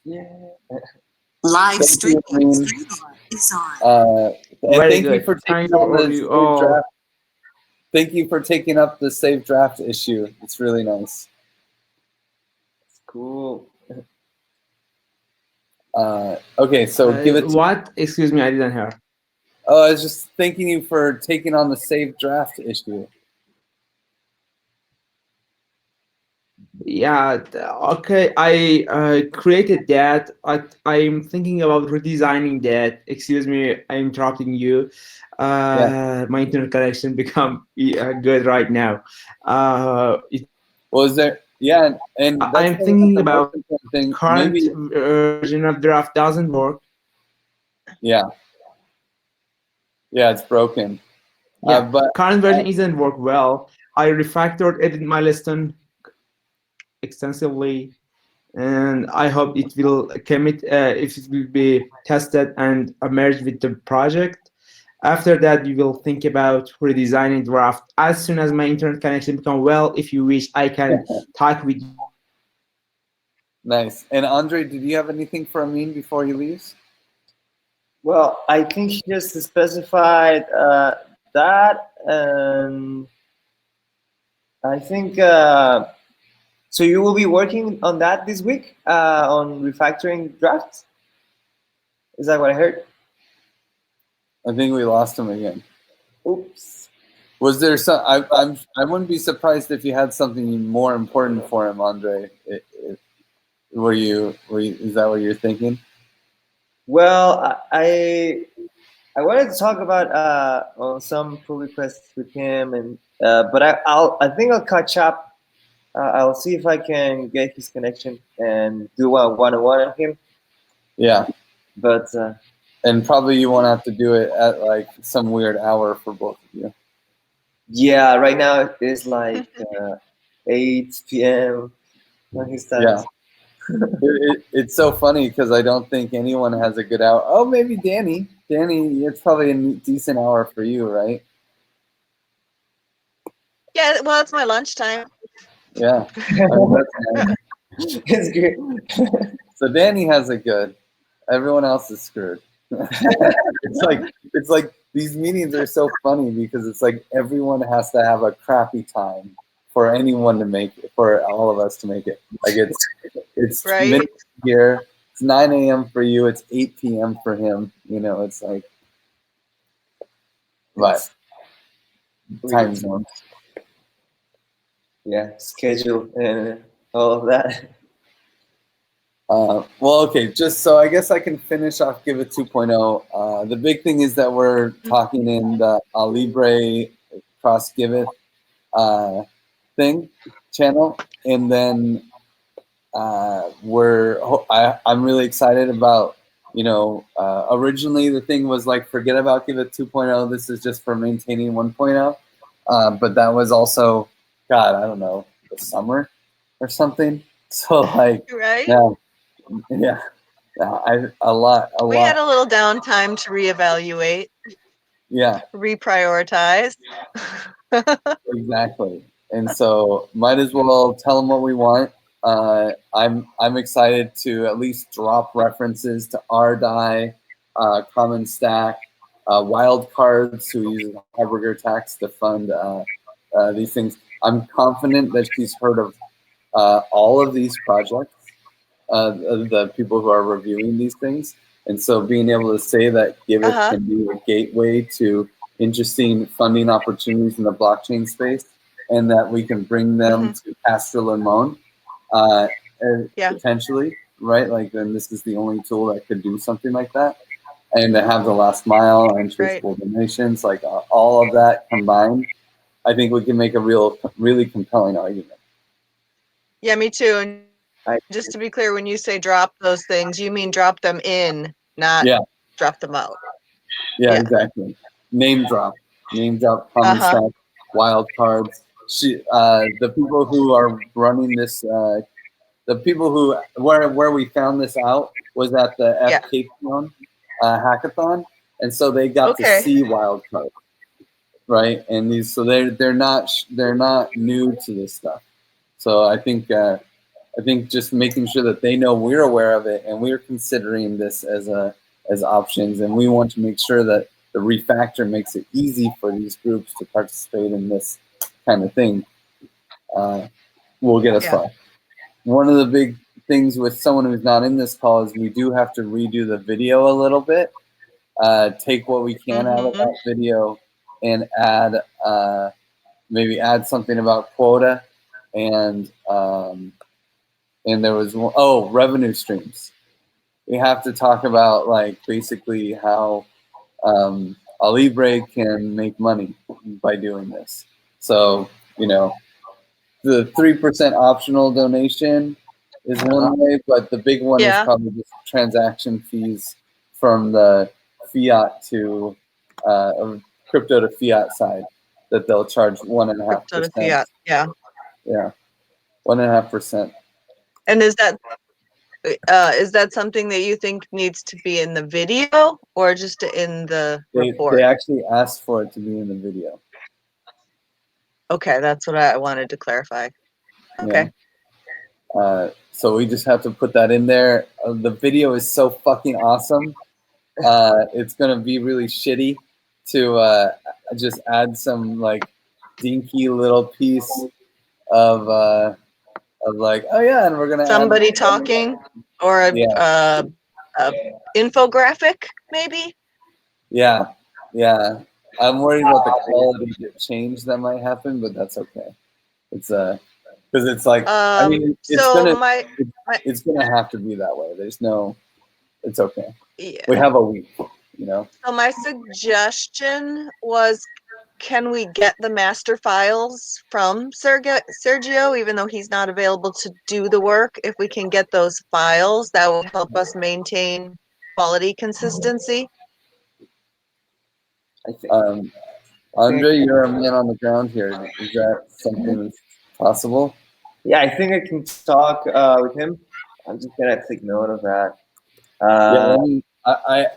Yeah. Live Thank you, streaming Amin. is on. And Very thank you good. for Thank taking you on for the you save all. draft. Thank you for taking up the save draft issue. It's really nice. Cool. Okay, so give it. What? Excuse me, I didn't hear. Oh, I was just thanking you for taking on the save draft issue. Yeah, okay. I created that. I'm thinking about redesigning that. Excuse me, I'm interrupting you. My internet connection become good right now. Was there? Yeah, and that's I'm the thinking most about important thing. current Maybe. version of draft doesn't work. Yeah. Yeah, it's broken. Yeah, But current version isn't work well. I refactored, edited my lesson extensively, and I hope it will commit if it will be tested and merged with the project. After that, we will think about redesigning draft as soon as my internet connection become well. If you wish, I can talk with you. nice. And Andre, did you have anything for Amin before he leaves? Well, I think he just specified that, and I think so. You will be working on that this week on refactoring drafts. Is that what I heard? I think we lost him again. Oops. Was there some? I wouldn't be surprised if you had something more important for him, Andre. Were you? Is that what you're thinking? Well, I wanted to talk about some pull requests with him, and but I think I'll catch up. I'll see if I can get his connection and do a one-on-one on him. Yeah. But and probably you won't have to do it at like some weird hour for both of you. Yeah, right now it's like 8 p.m. on his time. Yeah. It's so funny because I don't think anyone has a good hour. Oh, maybe Danny. Danny, it's probably a decent hour for you, right? Yeah, well, it's my lunchtime. Yeah. That's nice. It's good. So Danny has it good. Everyone else is screwed. it's like these meetings are so funny because it's like everyone has to have a crappy time for anyone to make it, for all of us to make it. Like it's Right. midnight here. It's 9 a.m. for you. It's 8 p.m. for him. You know, it's like, but time zones. Yeah, schedule and all of that. Well, okay, just so I guess I can finish off Giveth 2.0. The big thing is that we're talking in the Libre cross Giveth thing channel, and then I'm really excited about, originally the thing was like, forget about Giveth 2.0, this is just for maintaining 1.0, but that was also, God, I don't know, the summer or something. So like, Right. yeah, a lot. We had a little downtime to reevaluate. Yeah. Reprioritize. Exactly. And so might as well tell them what we want. I'm excited to at least drop references to RDI, Common Stack, Wildcards, who uses Hamburger Tax to fund these things. I'm confident that she's heard of all of these projects, the people who are reviewing these things. And so being able to say that Giveth can be a gateway to interesting funding opportunities in the blockchain space, and that we can bring them to Castro Limon potentially, right? Like, then this is the only tool that could do something like that. And to have the last mile and traceable donations, like all of that combined, I think we can make a really compelling argument. Yeah, me too. And just to be clear, when you say drop those things, you mean drop them in, not drop them out. Yeah, exactly. Name drop, common stack, wild cards. The people who are running this, the people who where we found this out was at the FKPon hackathon, and so they got to see wild cards, right? And these, so they're not new to this stuff. So I think I think just making sure that they know we're aware of it and we're considering this as options, and we want to make sure that the refactor makes it easy for these groups to participate in this kind of thing. Will get us far. One of the big things with someone who's not in this call is we do have to redo the video a little bit. Take what we can out of that video and add maybe add something about quota, and there was revenue streams. We have to talk about like basically how Libre can make money by doing this. So the 3% optional donation is one way, but the big one is probably just transaction fees from the fiat to or crypto to fiat side, that they'll charge 1.5%. Crypto to fiat, yeah. 1.5%. And is that something that you think needs to be in the video or just in the report? They actually asked for it to be in the video. Okay, that's what I wanted to clarify. Okay. Yeah. So we just have to put that in there. The video is so fucking awesome. It's gonna be really shitty to just add some like dinky little piece of like, oh yeah, and we're gonna somebody add talking or a infographic maybe. Yeah. I'm worried about the quality of change that might happen, but that's okay. It's because it's like I mean it's gonna have to be that way. There's no, it's okay. Yeah. We have a week, So my suggestion was, can we get the master files from Sergio, even though he's not available to do the work? If we can get those files, that will help us maintain quality consistency. Andre, you're a man on the ground here. Is that something that's possible? Yeah, I think I can talk with him. I'm just gonna take note of that.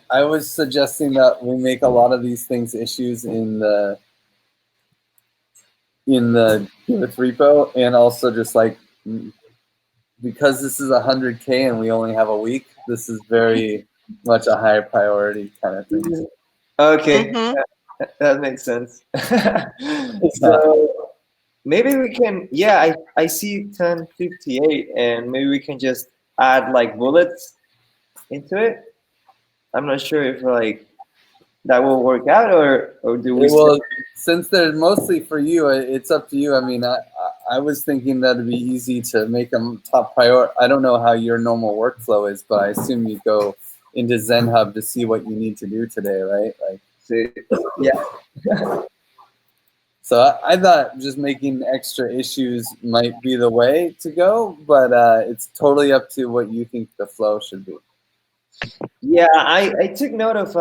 I was suggesting that we make a lot of these things issues in the Giveth repo, and also just like because this is 100K and we only have a week, this is very much a higher priority kind of thing. Okay, that makes sense. So maybe we can, yeah, I see 1058, and maybe we can just add like bullets into it. I'm not sure if like that will work out, or do we? Well, since they're mostly for you, it's up to you. I mean, I was thinking that it'd be easy to make them top priority. I don't know how your normal workflow is, but I assume you go into Zen Hub to see what you need to do today, right? Like, yeah. So I thought just making extra issues might be the way to go, but it's totally up to what you think the flow should be. Yeah, I took note of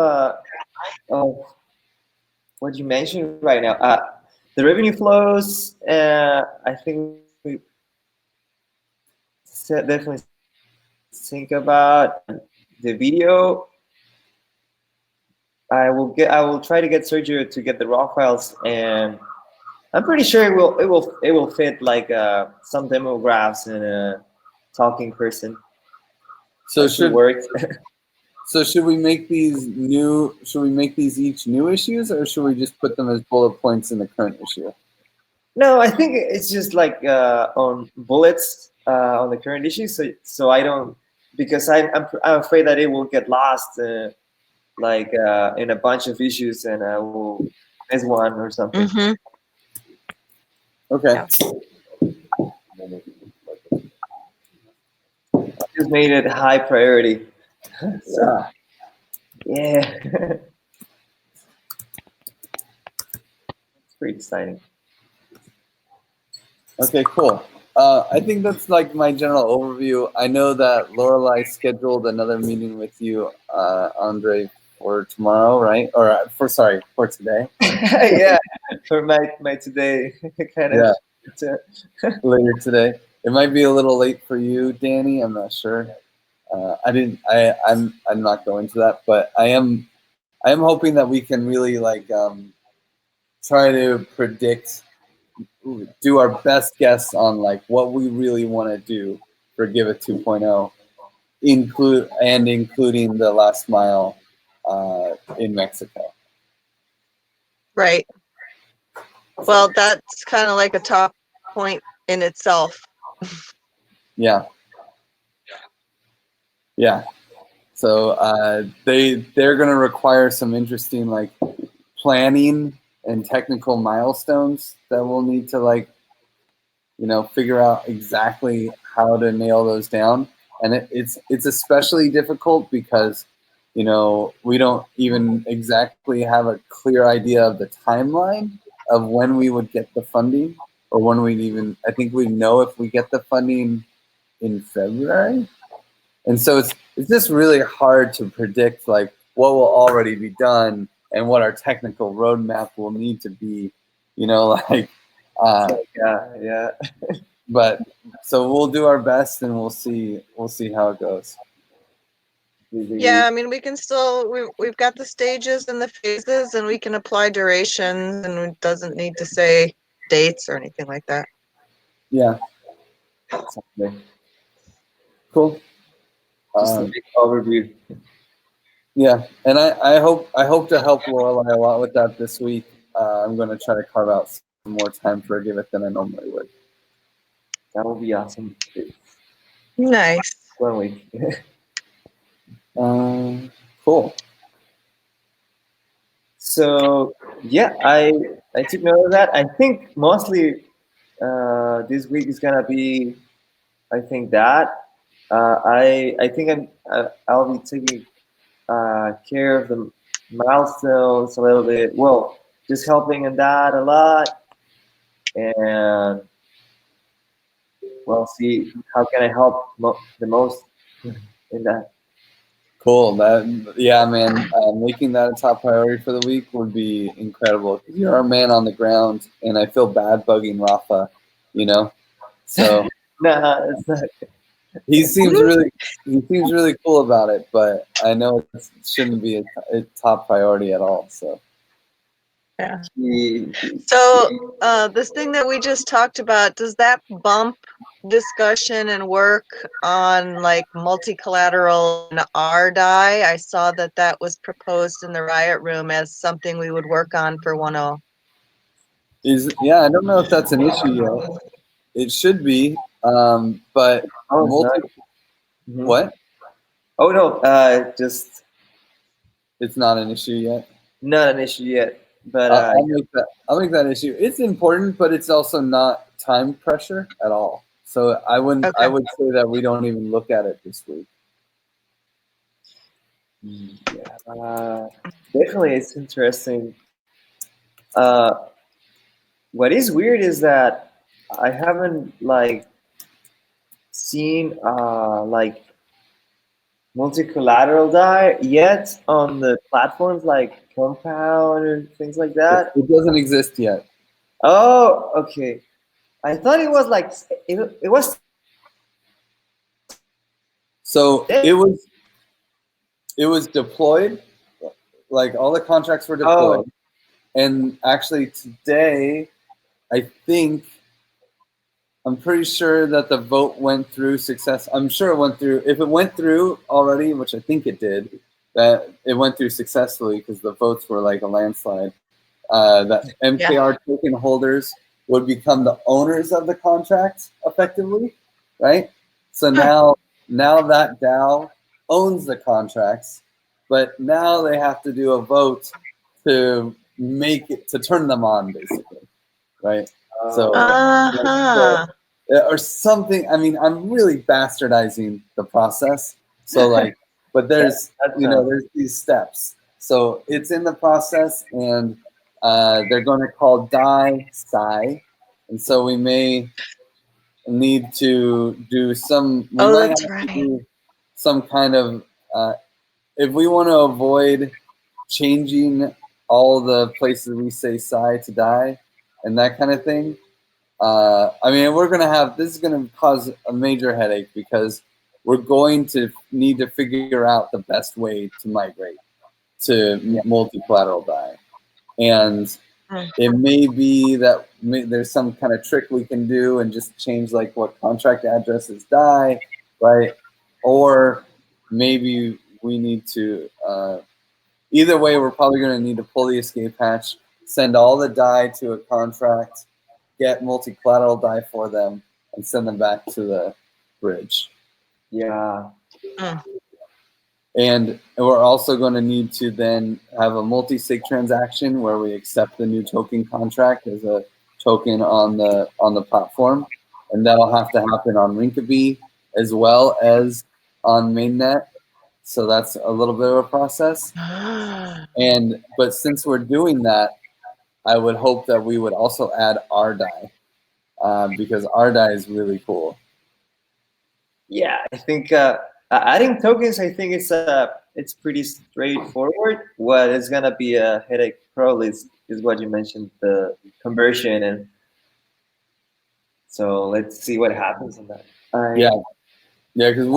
what you mentioned right now. The revenue flows, I think we definitely think about the video. I will try to get Sergio to get the raw files, and I'm pretty sure it will fit like some demo graphs and a talking person. So should work. So should we make these new? Should we make these each new issues, or should we just put them as bullet points in the current issue? No, I think it's just like on bullets on the current issue. So I don't, because I'm afraid that it will get lost like in a bunch of issues, and I will miss one or something. Okay. Just made it high priority. So, yeah. It's pretty exciting. Okay, cool. I think that's like my general overview. I know that Lorelai scheduled another meeting with you, Andre, for tomorrow, right? Or for today. Yeah, for my today kind of. Later today. It might be a little late for you, Danny. I'm not sure. I'm not going to that, but I am hoping that we can really like try to predict, do our best guess on like what we really want to do for Giveth 2.0, including the last mile in Mexico. Right. Well, that's kind of like a top point in itself. Yeah. Yeah. So they're going to require some interesting like planning and technical milestones that we'll need to like, figure out exactly how to nail those down. And it's especially difficult because, we don't even exactly have a clear idea of the timeline of when we would get the funding, or when I think we know if we get the funding in February. And so it's just really hard to predict like what will already be done and what our technical roadmap will need to be, like yeah. but so we'll do our best and we'll see how it goes. Yeah, I mean, we can still, we've got the stages and the phases, and we can apply durations, and it doesn't need to say dates or anything like that. Yeah. Exactly. Cool. Just a big overview. Yeah, and I hope to help Lorelai a lot with that this week. I'm going to try to carve out some more time for Giveth than I normally would. That will be awesome. Nice. 1 week. Cool. So yeah, I took note of that. I think mostly this week is gonna be, I think that I think I'll be taking care of the milestones a little bit. Well, just helping in that a lot, and well, see how can I help the most in that. Cool. Yeah, man. Making that a top priority for the week would be incredible. You're our man on the ground, and I feel bad bugging Rafa. So Nah, it's not. he seems really cool about it, but I know it shouldn't be a top priority at all. So Yeah. He- So this thing that we just talked about, does that bump discussion and work on like multi-collateral and RDI? I saw that was proposed in the Riot Room as something we would work on for 1.0. I don't know if that's an issue yet. It should be, but Oh, it's not. Mhm. what? Oh no, just It's not an issue yet. not an issue yet. But I'll make that issue. It's important, but it's also not time pressure at all. So I would say that we don't even look at it this week. yeah, definitely it's interesting. What is weird is that I haven't like seen like multi-collateral die yet on the platforms like Compound or things like that. It doesn't exist yet. Oh, okay. I thought it was like it was. So it was deployed, like all the contracts were deployed. Oh. And actually today, I'm pretty sure that the vote went through success. I'm sure it went through. If it went through already, which I think it did, that it went through successfully because the votes were like a landslide. That MKR token holders would become the owners of the contract effectively, right? So now that DAO owns the contracts, but now they have to do a vote to turn them on, basically, right? So or something. I mean, I'm really bastardizing the process. So like, but there's there's these steps. So it's in the process, and they're going to call DAI Psi, and so we may need to do some. We might have to do some kind of if we want to avoid changing all the places we say Psi to DAI and that kind of thing. I mean, this is going to cause a major headache because we're going to need to figure out the best way to migrate to multi-collateral DAI. And It may be that there's some kind of trick we can do and just change like what contract addresses die, right? Or maybe we need to. Either way, we're probably going to need to pull the escape hatch, send all the die to a contract, get multi-collateral die for them, and send them back to the bridge. Yeah. And we're also going to need to then have a multi-sig transaction where we accept the new token contract as a token on the platform, and that'll have to happen on Rinkeby as well as on mainnet. So that's a little bit of a process. But since we're doing that, I would hope that we would also add RDAI because RDAI is really cool. Yeah, I think adding tokens, I think it's pretty straightforward. What is gonna be a headache probably is what you mentioned, the conversion, and so let's see what happens on that. Yeah, because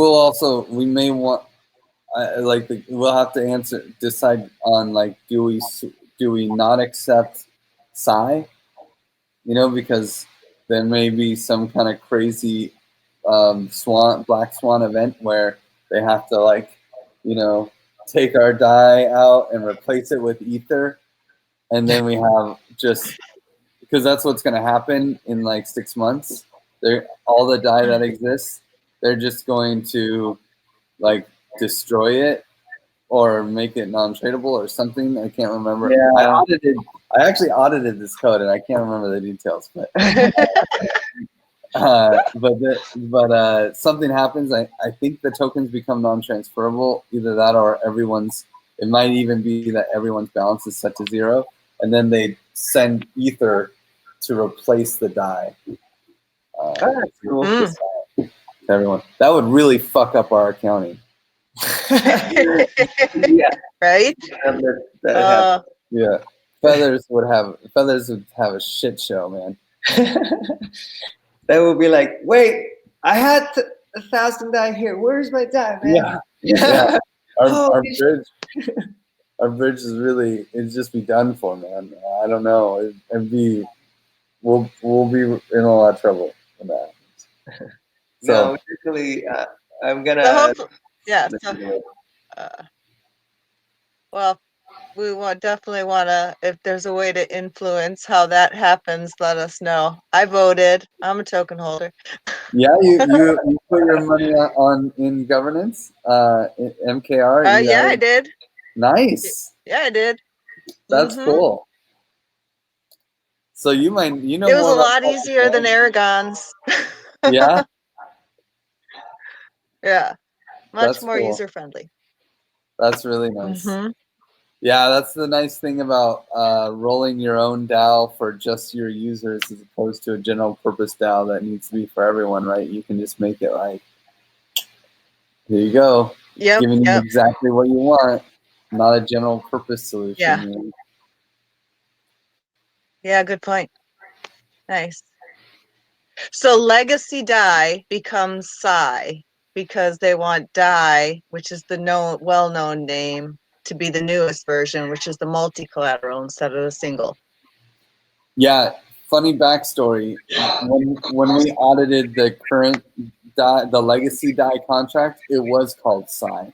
we may want we'll have to decide on like do we not accept Psi, because there may be some kind of crazy black swan event where they have to take our die out and replace it with ether, and then we have just because that's what's going to happen in like 6 months. All the die that exists, they're just going to like destroy it or make it non-tradable or something. I can't remember. Yeah. I actually audited this code and I can't remember the details, but something happens. I think the tokens become non-transferable. Either that or it might even be that everyone's balance is set to 0, and then they send ether to replace the die. That's cool. To everyone. That would really fuck up our accounting. Yeah. Right? Yeah. Feathers would have a shit show, man. They will be like, wait, I had 1,000 die here. Where's my die, man? Yeah. Our shit. bridge it'd just be done for, man. I don't know. We'll be in a lot of trouble when that happens. So basically, I'm gonna. Well, we definitely want to. If there's a way to influence how that happens, let us know. I voted. I'm a token holder. Yeah, you put your money in governance, MKR. Yeah, I did. Nice. Yeah, I did. That's cool. So you might, it was a lot easier than Aragon's. Yeah. Yeah. Much That's more cool. user friendly. That's really nice. Yeah, that's the nice thing about rolling your own DAO for just your users as opposed to a general purpose DAO that needs to be for everyone, right? You can just make it like, here you go. Giving you exactly what you want, not a general purpose solution. Yeah. You know? Yeah, good point. Nice. So legacy DAI becomes Psi because they DAI, which is the well-known name, to be the newest version, which is the multi-collateral instead of the single. Yeah, funny backstory. When we audited the current DAI, the legacy DAI contract, it was called Psi.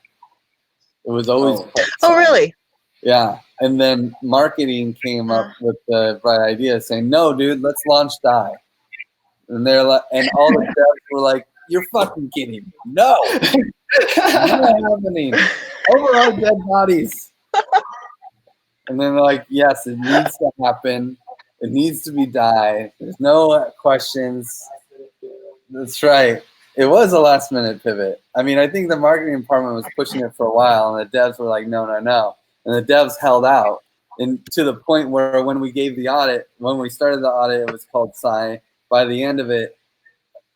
It was always called Psi. Oh, really? Yeah, and then marketing came up with the right idea, saying, "No, dude, let's launch DAI." And they're like, and all the devs were like, "You're fucking kidding me! No, not happening over our dead bodies." And then they're like, "Yes, it needs to happen. It needs to be DAI. There's no questions." That's right. It was a last minute pivot. I mean, I think the marketing department was pushing it for a while, and the devs were like, "No, no, no." And the devs held out, and to the point where when we started the audit, it was called Psi. By the end of it,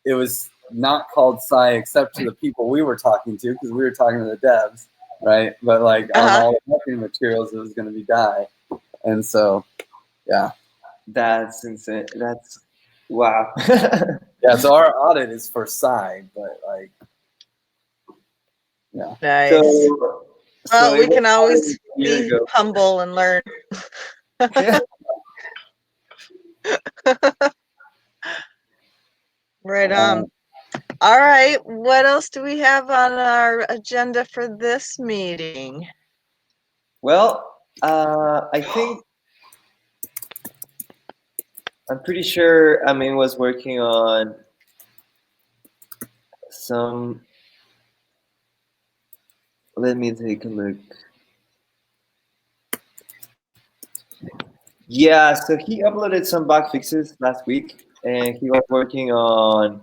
it was not called Psi except to the people we were talking to, because we were talking to the devs, right? But like on all the marketing materials, it was going to be DAI. And so, yeah. That's insane. That's wow. Yeah, so our audit is for Psi, but like, yeah. Nice. So we can always be humble and learn. Yeah. Right on. All right. What else do we have on our agenda for this meeting? Well, I think I'm pretty sure Amin was working on some. Let me take a look. Yeah, so he uploaded some bug fixes last week, and he was working on.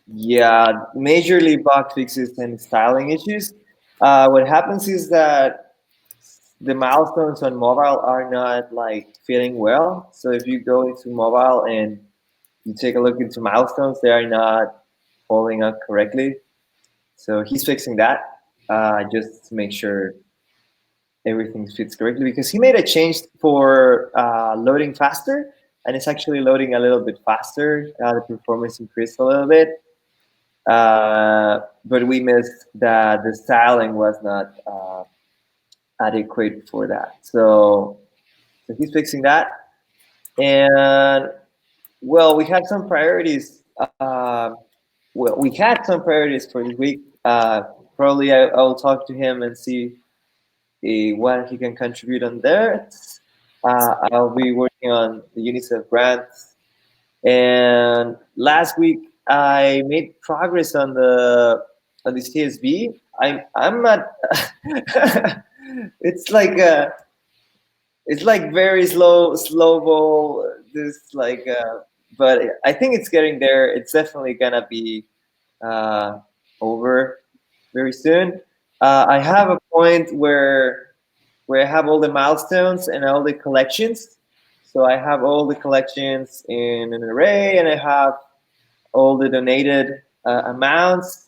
Yeah, majorly bug fixes and styling issues. What happens is that the milestones on mobile are not like fitting well. So if you go into mobile and you take a look into milestones, they are not following up correctly. So he's fixing that just to make sure everything fits correctly, because he made a change for loading faster, and it's actually loading a little bit faster. The performance increased a little bit, but we missed that the styling was not adequate for that. So he's fixing that, and well, we had some priorities. We had some priorities for this week. Probably I'll talk to him and see what he can contribute on there. I'll be working on the UNICEF grants. And last week I made progress on the CSV. I'm not. it's like it's like very slow ball. This like, but I think it's getting there. It's definitely gonna be uh, over very soon. I have a point where I have all the milestones and all the collections. So I have all the collections in an array, and I have all the donated amounts.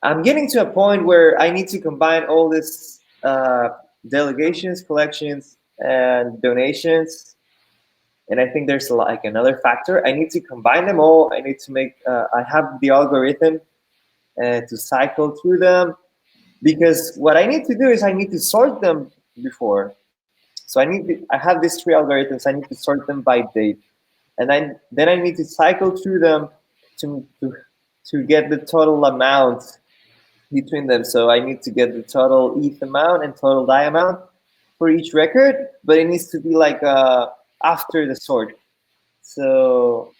I'm getting to a point where I need to combine all this delegations, collections, and donations. And I think there's like another factor. I need to combine them all. I need to make. I have the algorithm to cycle through them, because what I need to do is I need to sort them before. So I have these three algorithms. I need to sort them by date, and then I need to cycle through them to get the total amount between them. So I need to get the total ETH amount and total DAI amount for each record, but it needs to be like after the sort. So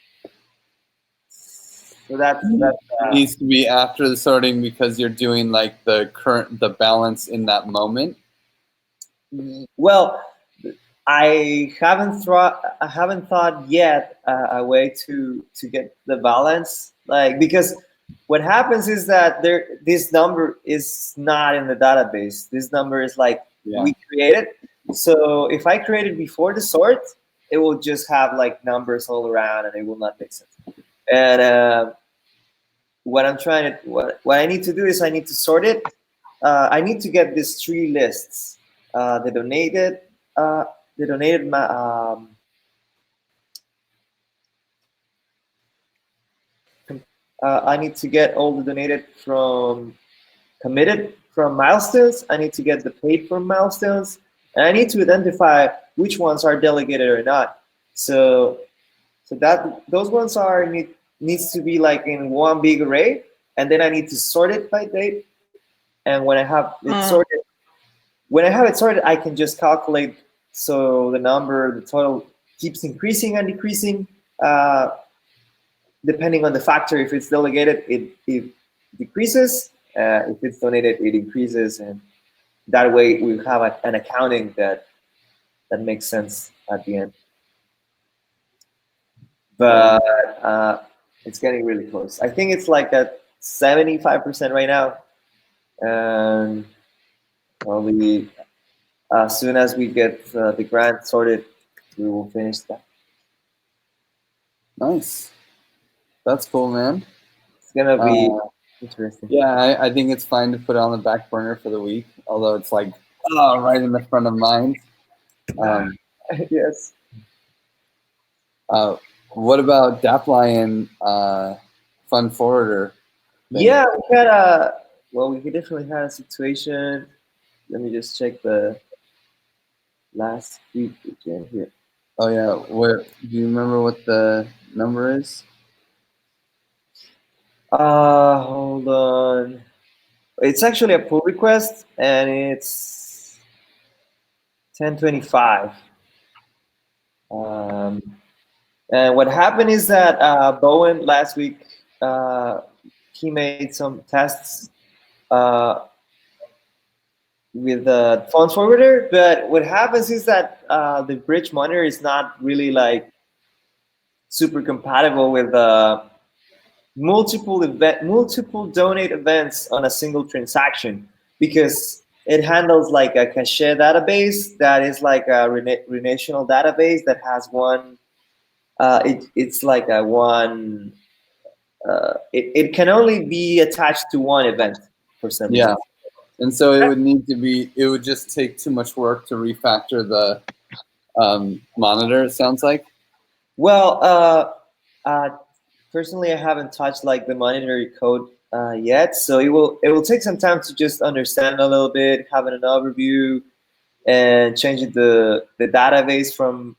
that's It needs to be after the sorting because you're doing like the balance in that moment. well. I haven't thought yet a way to get the balance, like, because what happens is that this number is not in the database. This number is like we created. So if I create it before the sort, it will just have like numbers all around, and it will not make sense. And what I need to do is I need to sort it. I need to get these three lists: the donated. The donated I need to get all the donated from committed from milestones. I need to get the paid from milestones, and I need to identify which ones are delegated or not. So that those ones needs to be like in one big array, and then I need to sort it by date. And when I have it sorted, I can just calculate. So the total keeps increasing and decreasing. Depending on the factor. If it's delegated, it decreases. If it's donated, it increases, and that way we have an accounting that makes sense at the end. But it's getting really close. I think it's like at 75% right now, and probably as soon as we get the grant sorted, we will finish that. Nice. That's cool, man. It's gonna be interesting. Yeah, I think it's fine to put it on the back burner for the week, although it's like right in the front of mind. Yes. What about Daplion Fund Forwarder? Yeah, well, we definitely had a situation. Let me just check the last week again here. Oh yeah, what do you remember what the number is? Hold on. It's actually a pull request, and it's 1025. Um, and what happened is that Bowen last week he made some tests uh, with the funds forwarder, but what happens is that the bridge monitor is not really like super compatible with multiple donate events on a single transaction because it handles like a cache database that is like a relational database that has one. It's like a one. It can only be attached to one event for some Yeah, reason. and so it would need to be. It would just take too much work to refactor the monitor. It sounds like. Well, uh, personally, I haven't touched like the monitor code yet, so it will take some time to just understand a little bit, having an overview, and changing the database from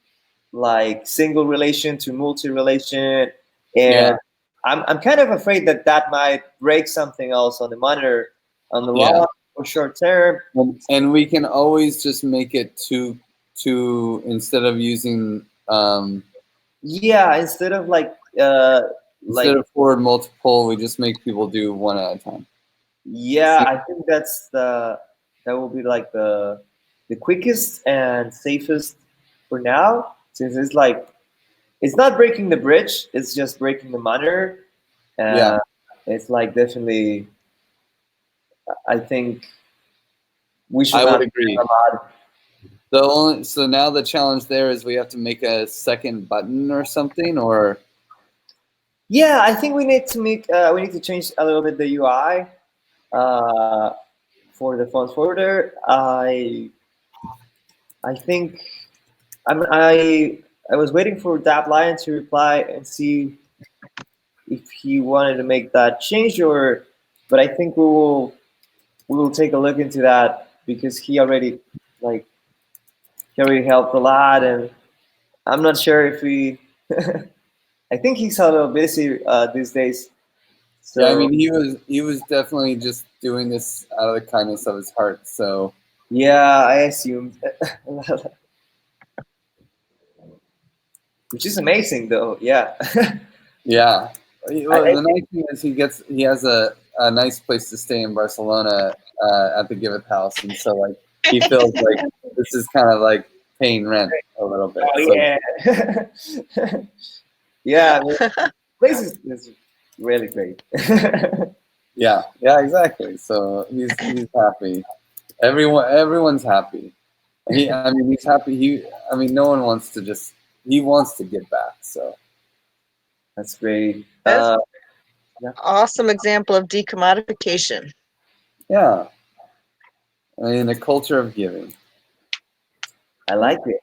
like single relation to multi relation. Yeah, And I'm kind of afraid that that might break something else on the monitor on the yeah, long or short term. and we can always just make it two instead of using Yeah, instead of instead like of forward multiple, we just make people do one at a time. yeah, I think that will be like the quickest and safest for now, since it's like it's not breaking the bridge, it's just breaking the monitor. Yeah, Uh, it's like definitely, I think we should I would not agree. a lot. So now the challenge there is we have to make a second button or something, or Yeah, I think we need to change a little bit the UI uh, for the font folder. I think I was waiting for Dap Lion to reply and see if he wanted to make that change, or but I think we will take a look into that because like he already helped a lot, and I'm not sure if we. I think he's a little busy these days. yeah. I So mean, he was definitely just doing this out of the kindness of his heart. So yeah, I assumed, which is amazing though. Yeah. yeah. I, Well, I the nice thing is he has a nice place to stay in Barcelona at the Giveth house, and so like he feels like this is kind of like paying rent a little bit. oh So yeah. Yeah, I mean, place is really great. yeah, yeah, exactly. So he's happy. Everyone's happy. I mean, he's happy. I mean, no one wants to just. He wants to give back. So That's great. That's Yeah, awesome example of decommodification. yeah, I mean, a culture of giving. I like it.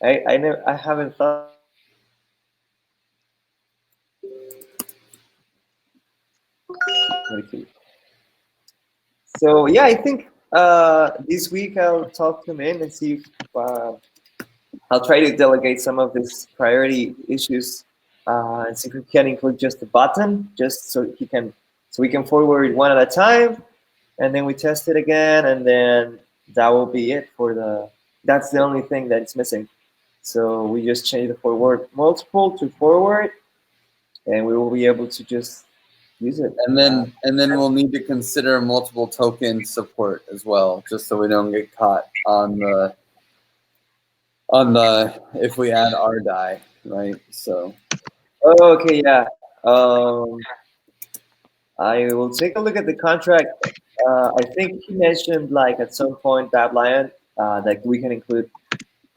I haven't thought. Okay. So yeah, I think this week I'll talk to him in and see if I'll try to delegate some of these priority issues and see if we can include just a button, just so we can forward one at a time, and then we test it again, and then that will be it for the. That's the only thing that's missing. So we just change the forward multiple to forward, and we will be able to just use it. And then we'll need to consider multiple token support as well, just so we don't get caught on the if we add our die, right? So Okay, yeah. Um, I will take a look at the contract. I think he mentioned like at some point that Lion that we can include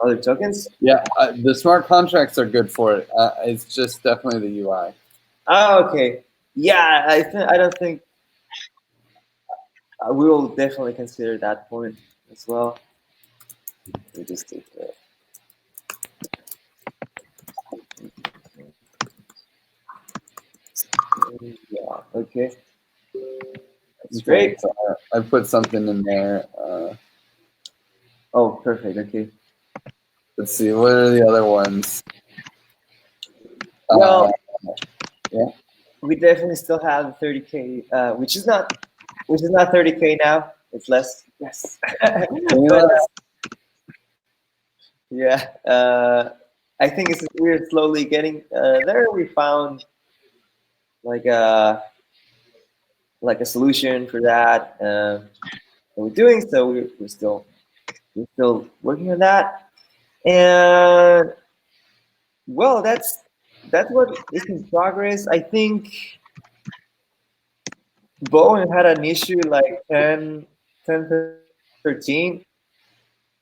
other tokens. yeah, the smart contracts are good for it. It's just definitely the UI. Oh, okay. Yeah, I don't think we will definitely consider that point as well. We just take yeah. Okay. It's great. So I put something in there. Oh, perfect. Okay. Let's see. What are the other ones? Well, yeah. we definitely still have 30K, which is not 30K now. It's less. Yes. But yeah, I think we're slowly getting there. We found like a solution for that. And we're doing so. We're still working on that. And well, that's what is in progress. I think Bowen had an issue like 13.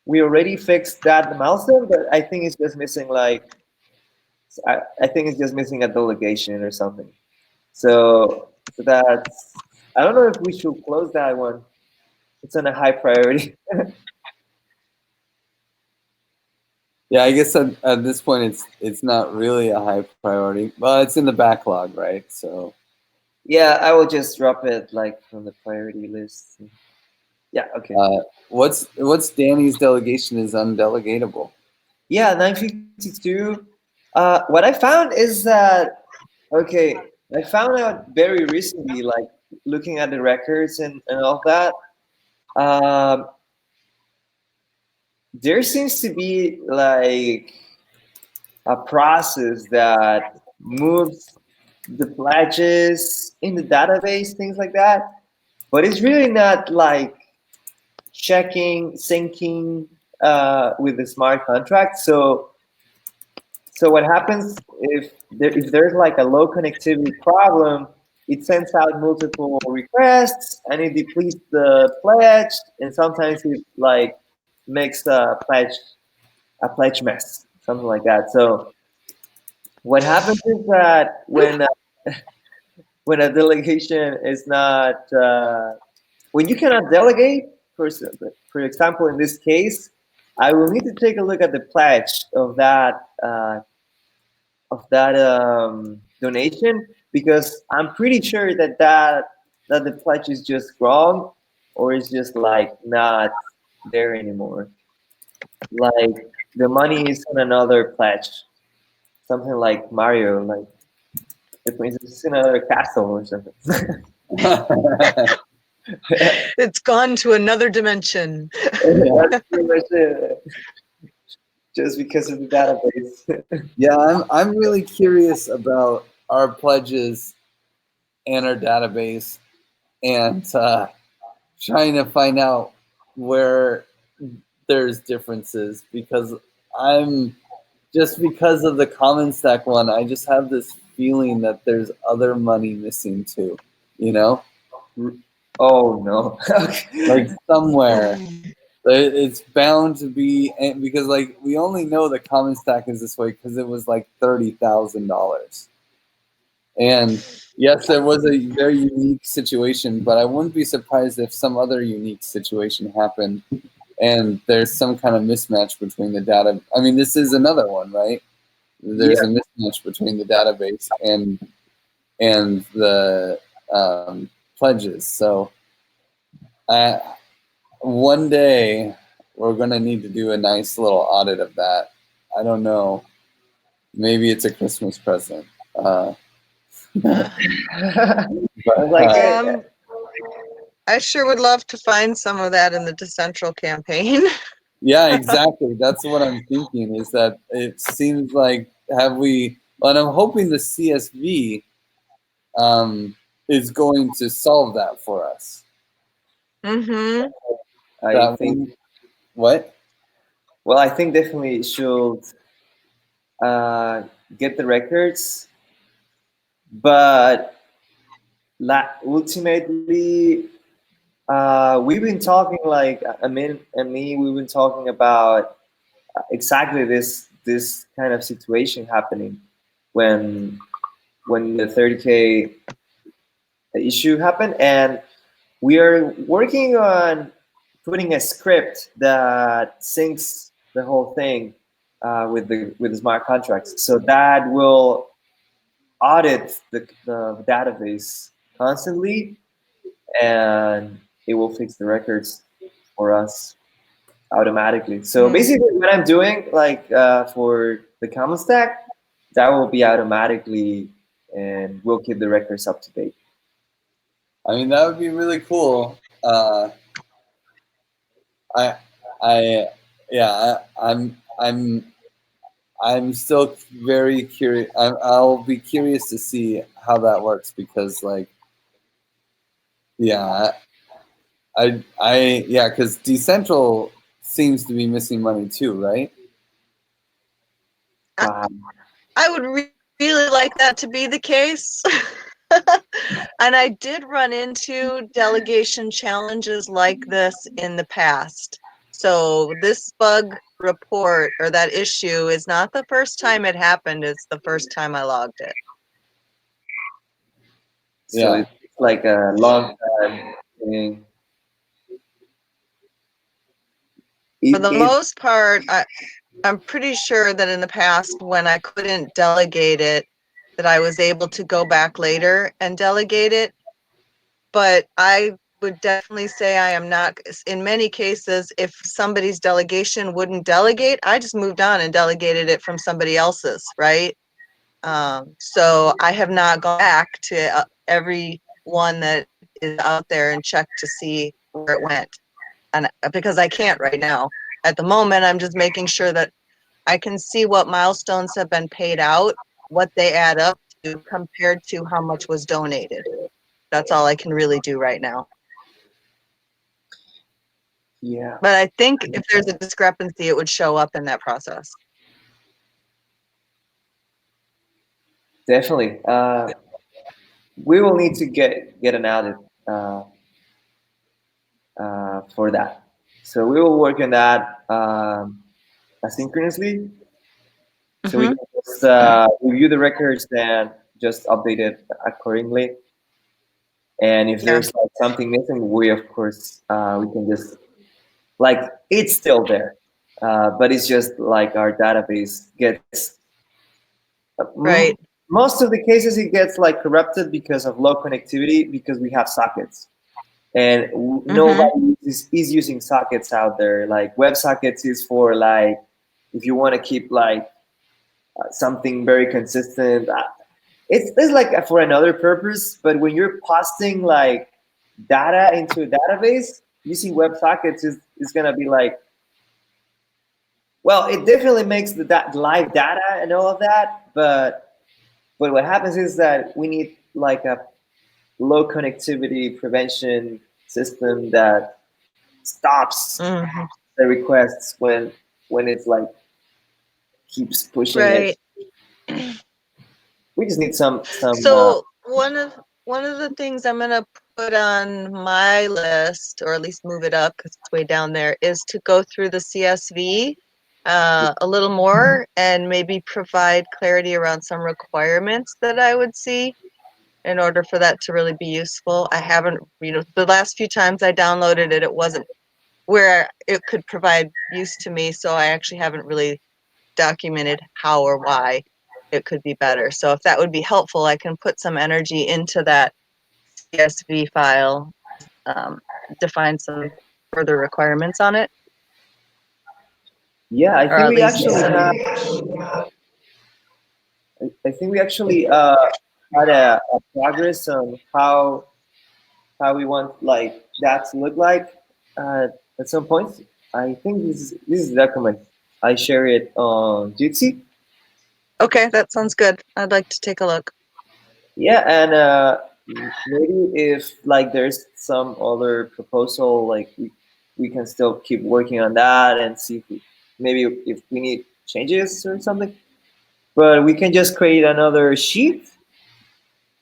We already fixed that milestone, but I think it's just missing like I think it's just missing a delegation or something. So that's I don't know if we should close that one. It's on a high priority. Yeah, I guess at this point it's not really a high priority, but it's in the backlog, right? So Yeah, I will just drop it like from the priority list. Yeah, okay. What's Danny's delegation is undelegatable? Yeah, 952. What I found is that okay, I found out very recently, like looking at the records and all that. Um, there seems to be like a process that moves the pledges in the database, things like that. But it's really not like checking, syncing with the smart contract. So what happens if there's like a low connectivity problem, it sends out multiple requests and it depletes the pledge, and sometimes it like makes a pledge mess, something like that. So what happens is that when a delegation is not when you cannot delegate, for example, in this case, I will need to take a look at the pledge of that donation, because I'm pretty sure that the pledge is just wrong, or it's just like not there anymore. Like the money is on another pledge, something like Mario, like the princess is in another castle or something. It's gone to another dimension. That's pretty much it. Just because of the database. Yeah, I'm really curious about our pledges and our database, and trying to find out where there's differences, because I'm just because of the common stack one, I just have this feeling that there's other money missing too, you know? Oh no. Like somewhere. It's bound to be, because like we only know that common stack is this way because it was like $30,000. And yes, there was a very unique situation, but I wouldn't be surprised if some other unique situation happened and there's some kind of mismatch between the data. I mean, this is another one, right? There's a mismatch between the database and the pledges. So one day we're going to need to do a nice little audit of that. I don't know. Maybe it's a Christmas present. But, Like I sure would love to find some of that in the Decentral campaign. yeah, exactly. That's what I'm thinking, is that it seems like and I'm hoping the CSV is going to solve that for us. Mm-hmm. I think What? well, I think definitely it should get the records, but ultimately we've been talking like Amin and me. We've been talking about exactly this kind of situation happening when the 30K issue happened, and we are working on putting a script that syncs the whole thing with the smart contracts, so that will audit the database constantly, and it will fix the records for us automatically. So basically, what I'm doing, like for the common stack, that will be automatically, and we'll keep the records up to date. I mean, that would be really cool. I'm still very curious. I'll be curious to see how that works because, like, yeah, because Decentral seems to be missing money too, right? I would really like that to be the case. And I did run into delegation challenges like this in the past. So this bug report or that issue is not the first time it happened. It's the first time I logged it. So it's like a long time thing. For the most part, I'm pretty sure that in the past when I couldn't delegate it, that I was able to go back later and delegate it. But I would definitely say I am not, in many cases, if somebody's delegation wouldn't delegate, I just moved on and delegated it from somebody else's, right? So I have not gone back to every one that is out there and checked to see where it went. And because I can't right now. At the moment, I'm just making sure that I can see what milestones have been paid out, what they add up to compared to how much was donated. That's all I can really do right now. Yeah. But I think if there's a discrepancy, it would show up in that process. Definitely. We will need to get an audit for that. So we will work on that asynchronously. So we can just review the records and just update it accordingly. And if there's like something missing, we of course we can just like it's still there, but it's just like our database gets right. Most of the cases it gets like corrupted because of low connectivity because we have sockets, and nobody is using sockets out there. Like WebSockets is for like if you want to keep like something very consistent. It's like for another purpose, but when you're posting like data into a database using WebSockets is gonna be like, well, it definitely makes the live data and all of that, but what happens is that we need like a low connectivity prevention system that stops the requests when it's like keeps pushing it. We just need some. So one of the things I'm gonna put on my list, or at least move it up because it's way down there, is to go through the CSV a little more and maybe provide clarity around some requirements that I would see in order for that to really be useful. I haven't, the last few times I downloaded it, it wasn't where it could provide use to me, so I actually haven't really documented how or why it could be better. So if that would be helpful, I can put some energy into that CSV file, define some further requirements on it. Yeah, I think we actually have. I think we actually had a progress on how we want like that to look like at some point. I think this is the document. I share it on Jitsi. Okay, that sounds good. I'd like to take a look. Yeah, and maybe if like there's some other proposal, like we can still keep working on that and see maybe if we need changes or something. But we can just create another sheet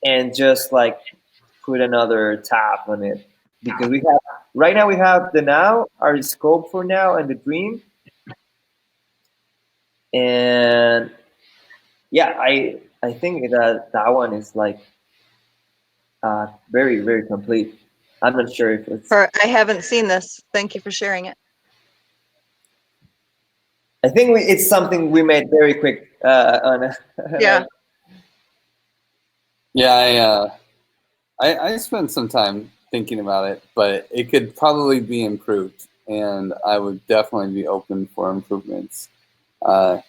and just like put another tab on it because we have right now we have the now, our scope for now, and the dream. And yeah, I think that one is like very very complete. I'm not sure if it's. I haven't seen this. Thank you for sharing it. I think it's something we made very quick on. Yeah. Yeah, I spent some time thinking about it, but it could probably be improved, and I would definitely be open for improvements. Okay.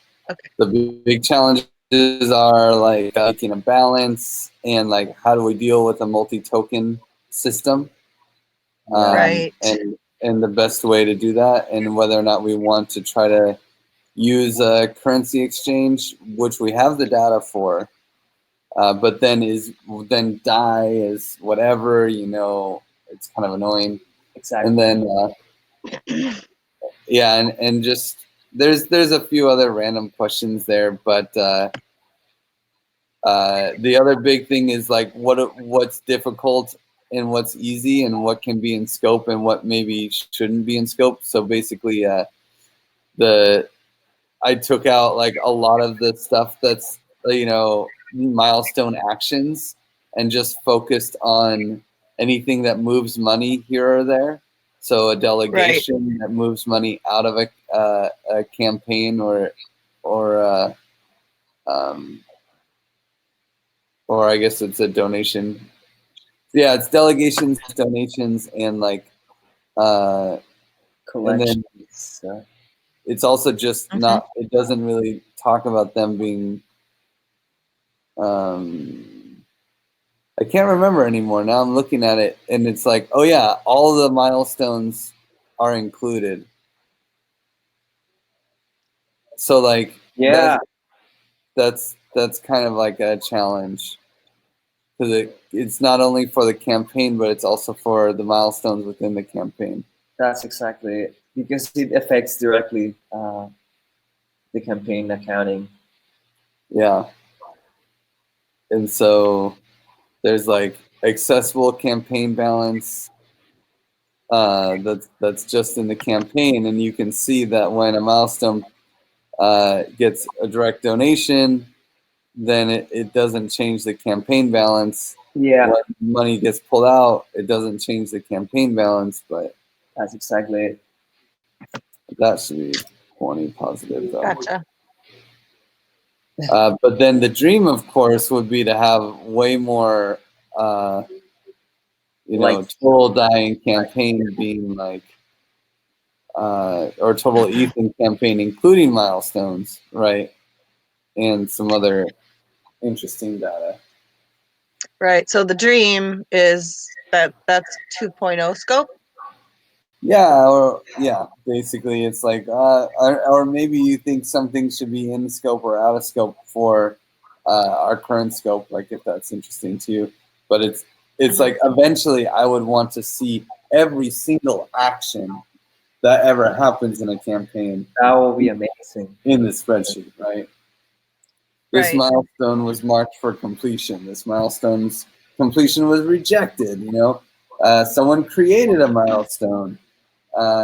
The big challenges are like making a balance and like how do we deal with a multi-token system, Right. and the best way to do that, and whether or not we want to try to use a currency exchange, which we have the data for, but then die is whatever, it's kind of annoying. Exactly. And then yeah, and just there's a few other random questions there, but the other big thing is like what's difficult and what's easy and what can be in scope and what maybe shouldn't be in scope. So basically, the I took out like a lot of the stuff that's milestone actions and just focused on anything that moves money here or there. So a delegation that moves money out of a campaign or um, or I guess it's a donation. Yeah, it's delegations, donations, and like and then Collections. it's also just not. It doesn't really talk about them being. I can't remember anymore. Now I'm looking at it, and it's like, oh yeah, all the milestones are included. So like, Yeah, that's kind of like a challenge because it's not only for the campaign, but it's also for the milestones within the campaign. that's exactly it. Because it affects directly the campaign accounting. Yeah, and so there's like accessible campaign balance. That's just in the campaign, and you can see that when a milestone gets a direct donation, then it doesn't change the campaign balance. Yeah, When money gets pulled out, it doesn't change the campaign balance, but that's exactly it. that should be 20 positive though. Gotcha. But then the dream, of course, would be to have way more, Like- total dying campaign being like, or total Ethan campaign, including milestones, right? And some other interesting data. Right. So the dream is that's 2.0 scope. Yeah, basically it's like, or maybe you think something should be in scope or out of scope for our current scope, like if that's interesting to you. But it's like eventually I would want to see every single action that ever happens in a campaign That will be amazing. in the spreadsheet, right? This Right. milestone was marked for completion. This milestone's completion was rejected. Someone created a milestone.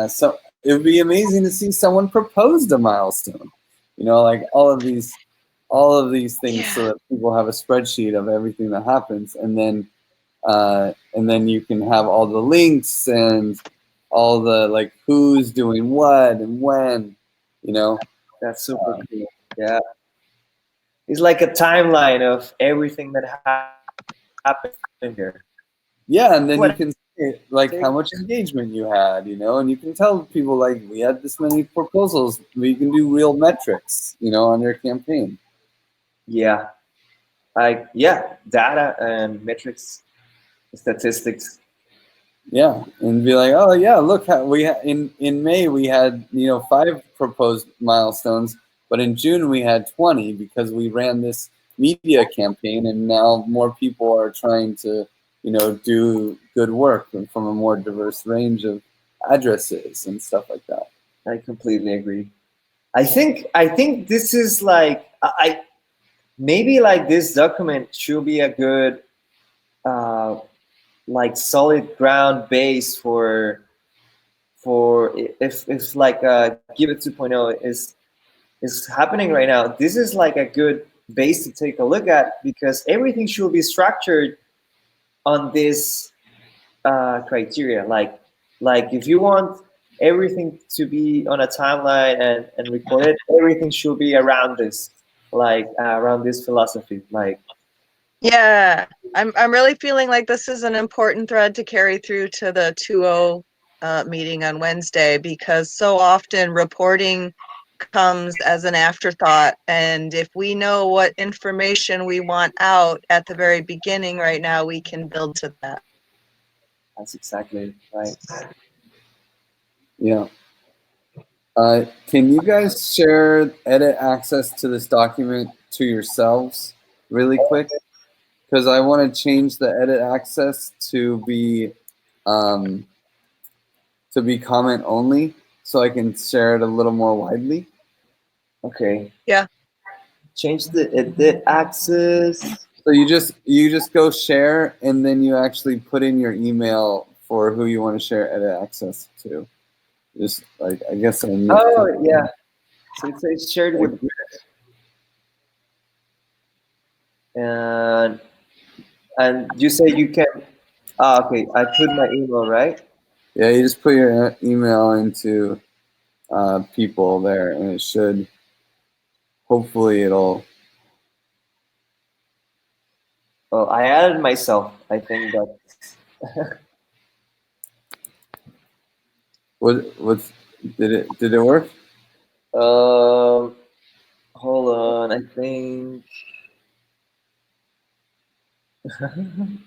So it would be amazing to see someone proposed a milestone. Like all of these things, so that people have a spreadsheet of everything that happens, and then you can have all the links and all the like who's doing what and when. That's super cool. Yeah, it's like a timeline of everything that happened here. Yeah, and then you What- can say like how much engagement you had, and you can tell people like we had this many proposals. We can do real metrics, on your campaign. Yeah, data and metrics, statistics. Yeah, and be like, oh yeah, look how in May we had 5 proposed milestones, but in June we had 20 because we ran this media campaign, and now more people are trying to do good work and from a more diverse range of addresses and stuff like that. I completely agree. I think this is like I maybe like this document should be a good like solid ground base for if like Giveth 2.0 is happening right now. This is like a good base to take a look at because everything should be structured on this criteria. Like if you want everything to be on a timeline and recorded, everything should be around this, like around this philosophy. Like Yeah, I'm really feeling like this is an important thread to carry through to the 2.0 meeting on Wednesday, because so often reporting comes as an afterthought, and if we know what information we want out at the very beginning right now, we can build to that. That's exactly right. Yeah. Can you guys share edit access to this document to yourselves really quick? Because I want to change the edit access to be comment only, so I can share it a little more widely. Okay. Yeah. Change the edit access. So you just go share, and then you actually put in your email for who you want to share edit access to. Just like, I guess I need. Oh yeah. So it says shared with Giveth. And you say you can. Ah, okay. I put my email, right? Yeah, you just put your email into people there, and it should. Hopefully, it'll. Well, I added myself. I think that. What's did it work? Hold on. I think.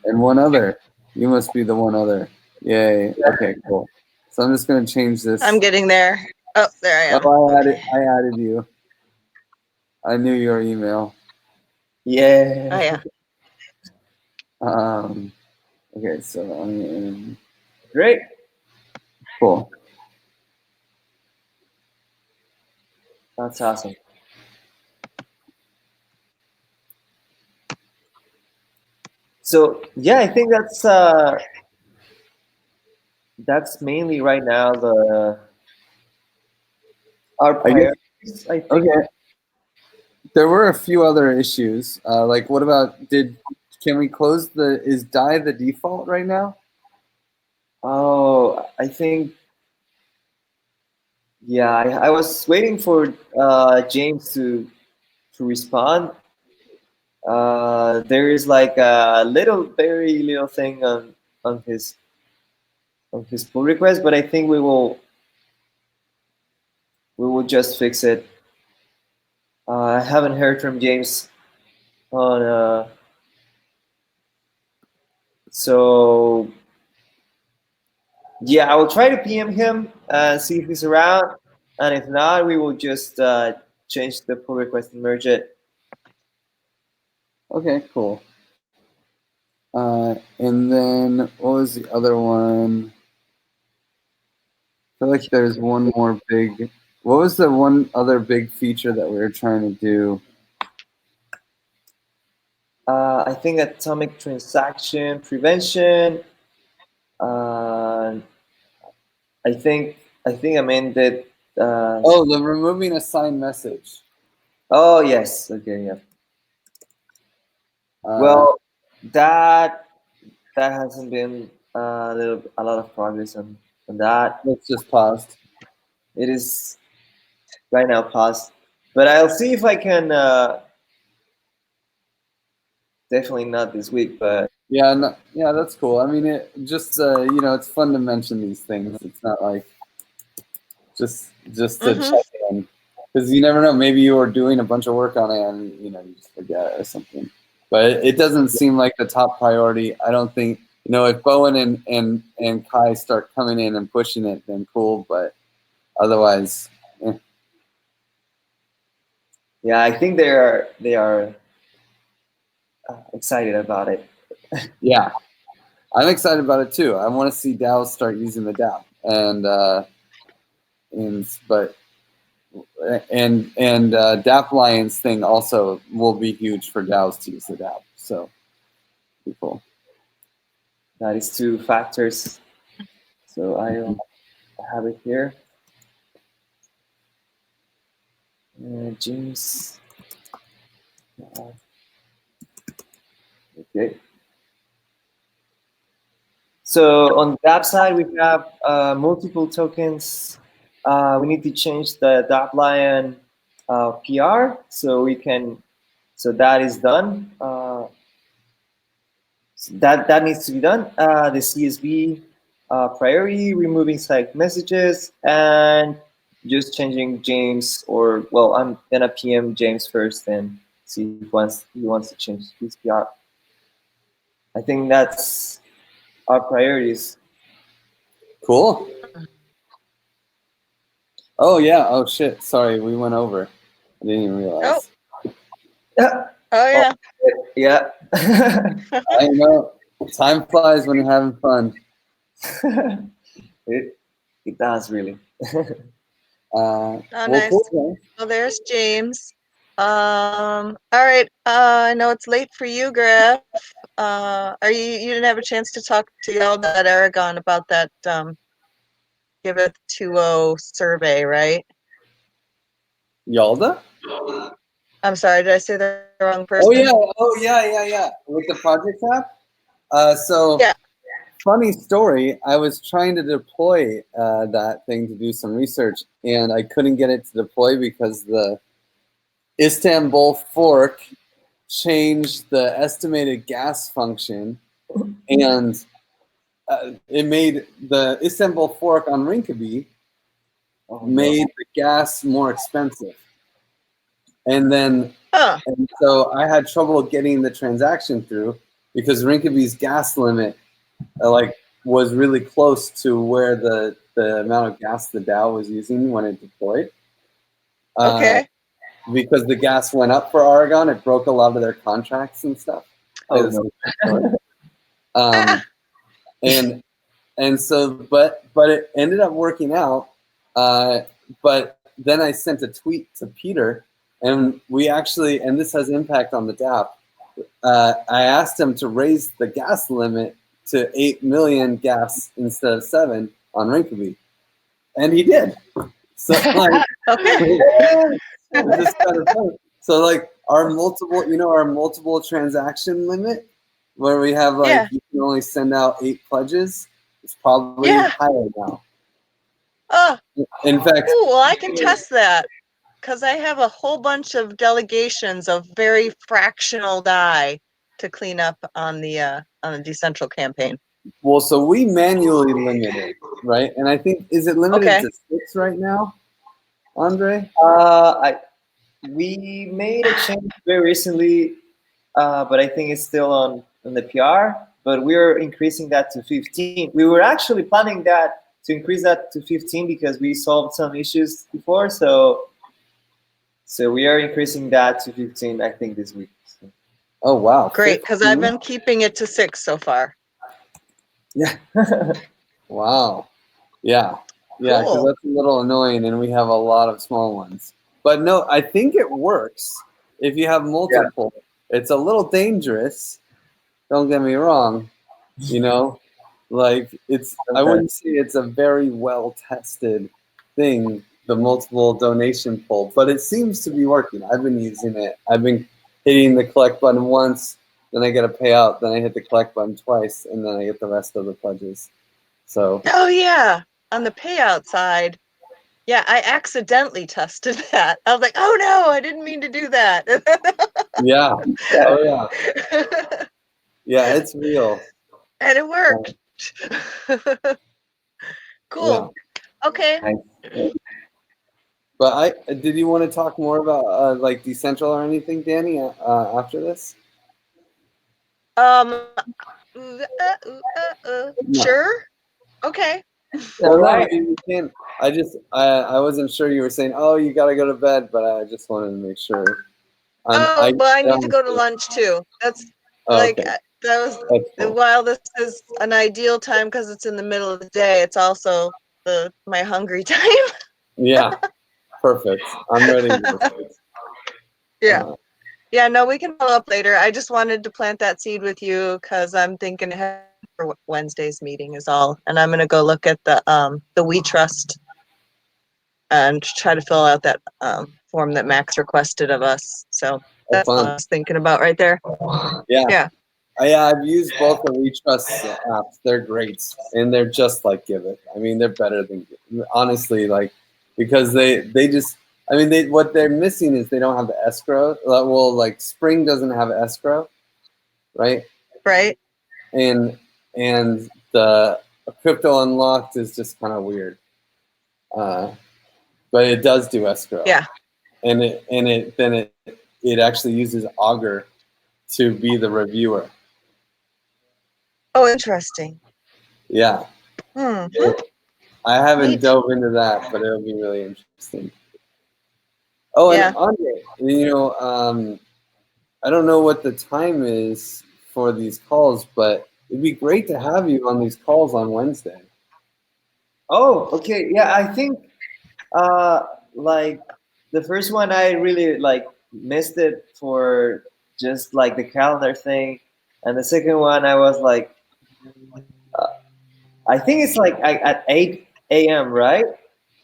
And one other. You must be the one other. Yay. Okay, cool. So I'm just gonna change this. I'm getting there. Oh, there I am. Oh, I added you. I knew your email. Yeah. Oh yeah. Okay, so I'm in. Great. Cool. That's awesome. So yeah, I think that's mainly right now our priorities. I think. Okay. There were a few other issues. Like, what about can we close is die the default right now? Oh, I think. Yeah, I was waiting for James to respond. There is like a very little thing on his pull request, but I think we will just fix it. I haven't heard from James on so yeah, I will try to PM him and see if he's around, and if not, we will just change the pull request and merge it. Okay, cool. And then what was the other one? I feel like there's one more big. What was the one other big feature that we were trying to do? I think atomic transaction prevention. Uh, I think I meant that. Oh, the removing assigned message. Oh yes, okay, yeah. Uh, Well, that hasn't been a lot of progress on that. Let's just paused. It is right now paused, but I'll see if I can. Definitely not this week, but Yeah, no, yeah, that's cool. I mean, it just it's fun to mention these things. It's not like just to check in, because you never know. Maybe you were doing a bunch of work on it and you just forget or something. But it doesn't seem like the top priority. I don't think if Bowen and Kai start coming in and pushing it, then cool. But otherwise, yeah, I think they are excited about it. yeah, I'm excited about it too. I want to see DAOs start using the DAO, and DApp Lions thing also will be huge for DAOs to use the DApp. So, be cool. That is two factors. So I'll have it here. James. Okay. So on that side, we have multiple tokens. We need to change the Daplion PR so we can. So that is done. that needs to be done. The CSV priority, removing site messages, and just changing James, or well, I'm gonna PM James first and see if he wants to change his PR. I think that's our priorities. Cool. Oh yeah. Oh shit. Sorry, we went over. I didn't even realize. Yeah. Oh yeah. Yeah. I know. Time flies when you're having fun. It does really. Oh, Well, nice. cool. Well, there's James. All right. I know it's late for you, Griff. You didn't have a chance to talk to Yelda at Aragon about that Giveth 2.0 survey, right? Yalda? I'm sorry, did I say the wrong person? Oh yeah. With the project app. So Yeah. funny story. I was trying to deploy that thing to do some research, and I couldn't get it to deploy because the Istanbul fork changed the estimated gas function, and it made the Istanbul fork on Rinkeby made the gas more expensive. And then, and so I had trouble getting the transaction through because Rinkeby's gas limit was really close to where the amount of gas the DAO was using when it deployed. Okay. Because the gas went up for Aragon, it broke a lot of their contracts and stuff. And so, but it ended up working out. But then I sent a tweet to Peter, and we actually, and this has impact on the DApp. I asked him to raise the gas limit to 8 million gas instead of 7 on Rinkeby, and he did. So like, just kind of fun. So like our multiple transaction limit, where we have you can only send out 8 pledges. It's probably higher now. Oh, in fact, cool. Well, I can test that because I have a whole bunch of delegations of very fractional DAI to clean up on the decentral campaign. Well, so we manually limit it, right? And I think, is it limited to 6 right now, Andre? We made a change very recently, but I think it's still on the PR. But we're increasing that to 15. We were actually planning that to increase that to 15 because we solved some issues before. So we are increasing that to 15, I think, this week. So. Oh wow! Great, because I've been keeping it to 6 so far. Yeah. Wow. Yeah. Yeah, because Cool. that's a little annoying, and we have a lot of small ones. But no, I think it works if you have multiple. Yeah. It's a little dangerous. Don't get me wrong. Like it's. Okay. I wouldn't say it's a very well tested thing, the multiple donation poll, but it seems to be working. I've been using it. I've been hitting the collect button once, then I get a payout, then I hit the collect button twice, and then I get the rest of the pledges. So. Oh yeah, on the payout side, yeah, I accidentally tested that. I was like, oh no, I didn't mean to do that. Yeah. Oh yeah. Yeah, it's real. And it worked. Cool. Yeah. Okay. But did you want to talk more about like decentral or anything, Danny, after this? No. Sure. Okay. All right. You can. I wasn't sure you were saying, oh, you got to go to bed, but I just wanted to make sure. But I need to go to lunch too. That's okay. That was cool. While this is an ideal time because it's in the middle of the day, it's also my hungry time. Yeah. Perfect. I'm ready. Yeah. Yeah, no, we can follow up later. I just wanted to plant that seed with you because I'm thinking ahead for Wednesday's meeting is all. And I'm going to go look at the We Trust and try to fill out that form that Max requested of us. So that's what I was thinking about right there. Yeah. Yeah. I've used both the We Trust apps. They're great. And they're just like Giveth. I mean, they're better than Giveth. Honestly, like, because they just, I mean, what they're missing is they don't have the escrow. Well, like Spring doesn't have escrow, right? Right. and the crypto unlocked is just kind of weird. But it does do escrow. Yeah. And it actually uses Augur to be the reviewer. Oh, interesting. Yeah. Hmm. I haven't Neat. dove into that, but it'll be really interesting. Oh, Yeah. and Andre, I don't know what the time is for these calls, but it'd be great to have you on these calls on Wednesday. Oh, okay. Yeah, I think like the first one I really like missed it for just like the calendar thing, and the second one I was like, I think it's like at 8 a.m. right?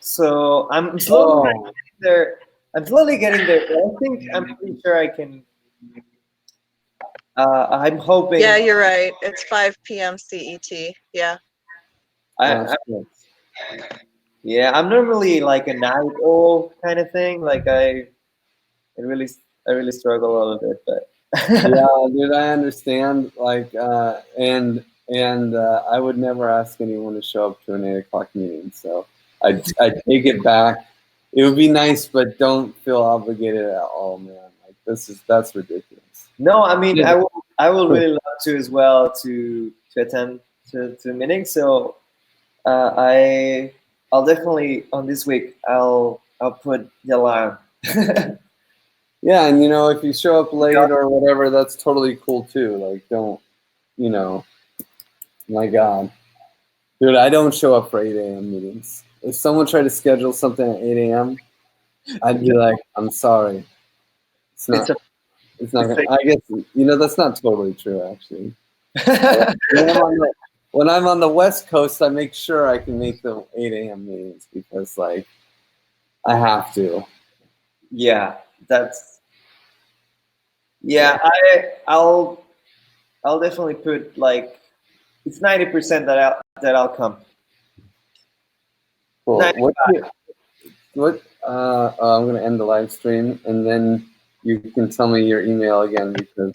So I'm slowly Oh, getting there. I'm slowly getting there. But I think I'm pretty sure I can. I'm hoping. Yeah, you're right. It's 5 p.m. CET. Yeah. I, yeah, I'm normally like a night owl kind of thing. Like I really, I really struggle a little bit, but yeah, dude, I understand. Like, and I would never ask anyone to show up to an 8 o'clock meeting. So I take it back. It would be nice, but don't feel obligated at all, man. Like that's ridiculous. no, I mean Yeah. I will really love to as well to attend to meetings. So I'll definitely on this week I'll put the alarm. Yeah, and if you show up late or whatever, that's totally cool too. Like, don't, my God. Dude, I don't show up for 8 a.m. meetings. If someone tried to schedule something at 8 a.m., I'd be like, I'm sorry. It's not, it's not gonna, I guess, that's not totally true, actually. When I'm on the West Coast, I make sure I can make the 8 a.m. meetings because, like, I have to. Yeah, that's I'll definitely put like it's 90% that I'll come. Cool. 95. I'm gonna end the live stream, and then you can tell me your email again because